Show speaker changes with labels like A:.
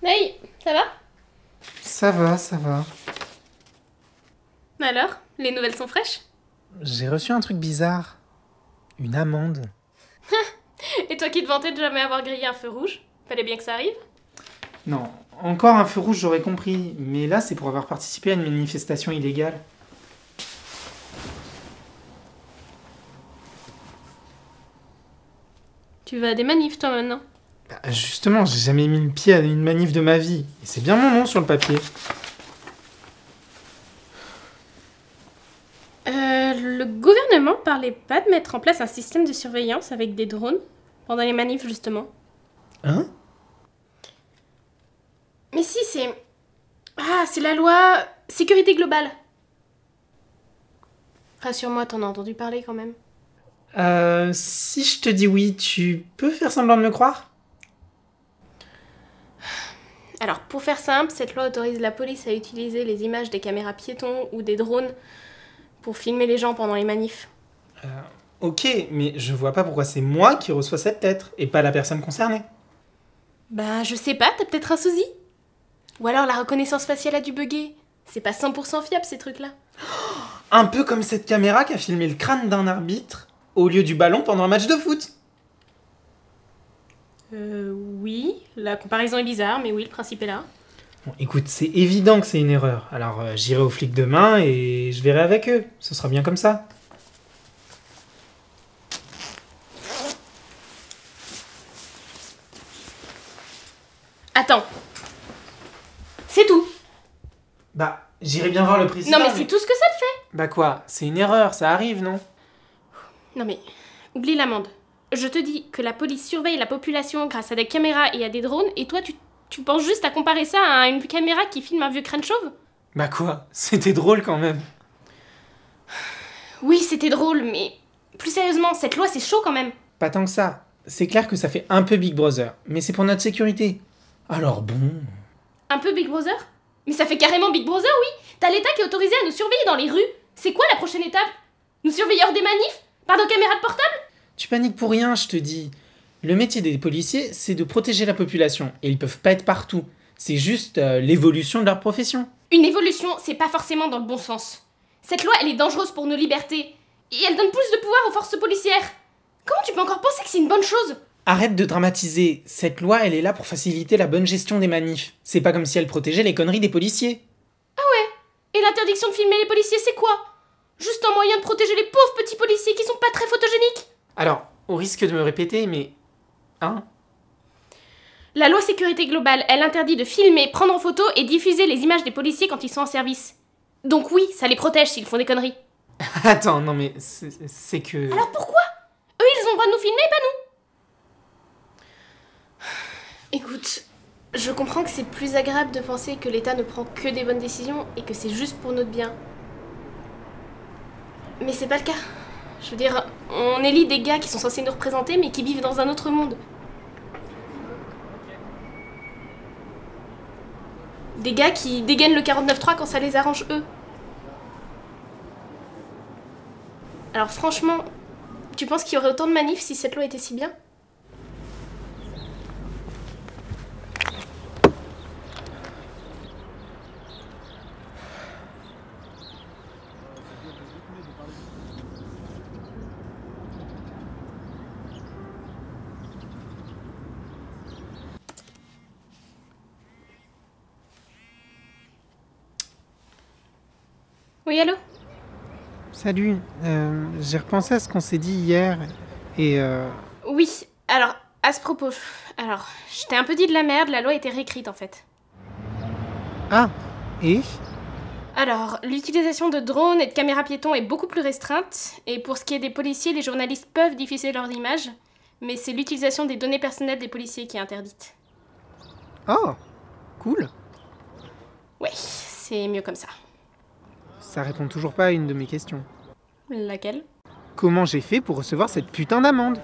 A: Hey, ça va?
B: Ça va, ça va.
A: Alors, les nouvelles sont fraîches?
B: J'ai reçu un truc bizarre. Une amende.
A: Et toi qui te vantais de jamais avoir grillé un feu rouge? Fallait bien que ça arrive?
B: Non, encore un feu rouge, j'aurais compris. Mais là, c'est pour avoir participé à une manifestation illégale.
A: Tu vas à des manifs toi maintenant?
B: Bah, justement, j'ai jamais mis le pied à une manif de ma vie. Et c'est bien mon nom sur le papier.
A: Le gouvernement parlait pas de mettre en place un système de surveillance avec des drones pendant les manifs justement.
B: Hein?
A: Mais si, c'est... Ah, c'est la loi sécurité globale. Rassure-moi, t'en as entendu parler quand même.
B: Si je te dis oui, tu peux faire semblant de me croire?
A: Alors, pour faire simple, cette loi autorise la police à utiliser les images des caméras piétons ou des drones pour filmer les gens pendant les manifs.
B: Ok, mais je vois pas pourquoi c'est moi qui reçois cette lettre, et pas la personne concernée.
A: Bah, je sais pas, t'as peut-être un souci? Ou alors la reconnaissance faciale a dû bugger. C'est pas 100% fiable ces trucs-là.
B: Un peu comme cette caméra qui a filmé le crâne d'un arbitre au lieu du ballon pendant un match de foot.
A: Oui, la comparaison est bizarre, mais oui, le principe est là.
B: Bon, écoute, c'est évident que c'est une erreur. Alors j'irai aux flics demain et je verrai avec eux. Ce sera bien comme ça.
A: Attends. C'est tout.
B: Bah, j'irai bien voir le président.
A: Non mais c'est tout ce que ça te fait.
B: Bah quoi? C'est une erreur, ça arrive, non?
A: Non mais, oublie l'amende. Je te dis que la police surveille la population grâce à des caméras et à des drones, et toi tu penses juste à comparer ça à une caméra qui filme un vieux crâne chauve?
B: Bah quoi? C'était drôle quand même.
A: Oui, c'était drôle, mais plus sérieusement, cette loi c'est chaud quand même.
B: Pas tant que ça. C'est clair que ça fait un peu Big Brother, mais c'est pour notre sécurité. Alors bon...
A: Un peu Big Brother? Mais ça fait carrément Big Brother, oui. T'as l'État qui est autorisé à nous surveiller dans les rues. C'est quoi la prochaine étape? Nous surveiller hors des manifs? Par nos caméras de portable?
B: Tu paniques pour rien, je te dis. Le métier des policiers, c'est de protéger la population, et ils peuvent pas être partout. C'est juste l'évolution de leur profession.
A: Une évolution, c'est pas forcément dans le bon sens. Cette loi, elle est dangereuse pour nos libertés. Et elle donne plus de pouvoir aux forces policières. Comment tu peux encore penser que c'est une bonne chose?
B: Arrête de dramatiser. Cette loi, elle est là pour faciliter la bonne gestion des manifs. C'est pas comme si elle protégeait les conneries des policiers.
A: Ah ouais? Et l'interdiction de filmer les policiers, c'est quoi? Juste un moyen de protéger les pauvres petits policiers qui sont pas très photogéniques?
B: Alors, au risque de me répéter, mais... Hein?
A: La loi sécurité globale, elle interdit de filmer, prendre en photo et diffuser les images des policiers quand ils sont en service. Donc oui, ça les protège s'ils font des conneries.
B: Attends, non mais c'est que...
A: Alors pourquoi? Eux, ils ont le droit de nous filmer, pas nous. Écoute, je comprends que c'est plus agréable de penser que l'État ne prend que des bonnes décisions et que c'est juste pour notre bien. Mais c'est pas le cas. Je veux dire, on élit des gars qui sont censés nous représenter mais qui vivent dans un autre monde. Des gars qui dégainent le 49.3 quand ça les arrange eux. Alors franchement, tu penses qu'il y aurait autant de manifs si cette loi était si bien? Oui, allô?
B: Salut, j'ai repensé à ce qu'on s'est dit hier, et
A: Oui, alors, à ce propos, alors, je t'ai un peu dit de la merde, la loi a été réécrite en fait.
B: Ah, et
A: Alors, l'utilisation de drones et de caméras piétons est beaucoup plus restreinte, et pour ce qui est des policiers, les journalistes peuvent diffuser leurs images, mais c'est l'utilisation des données personnelles des policiers qui est interdite.
B: Oh, cool.
A: Ouais, c'est mieux comme ça.
B: Ça répond toujours pas à une de mes questions.
A: Laquelle?
B: Comment j'ai fait pour recevoir cette putain d'amende?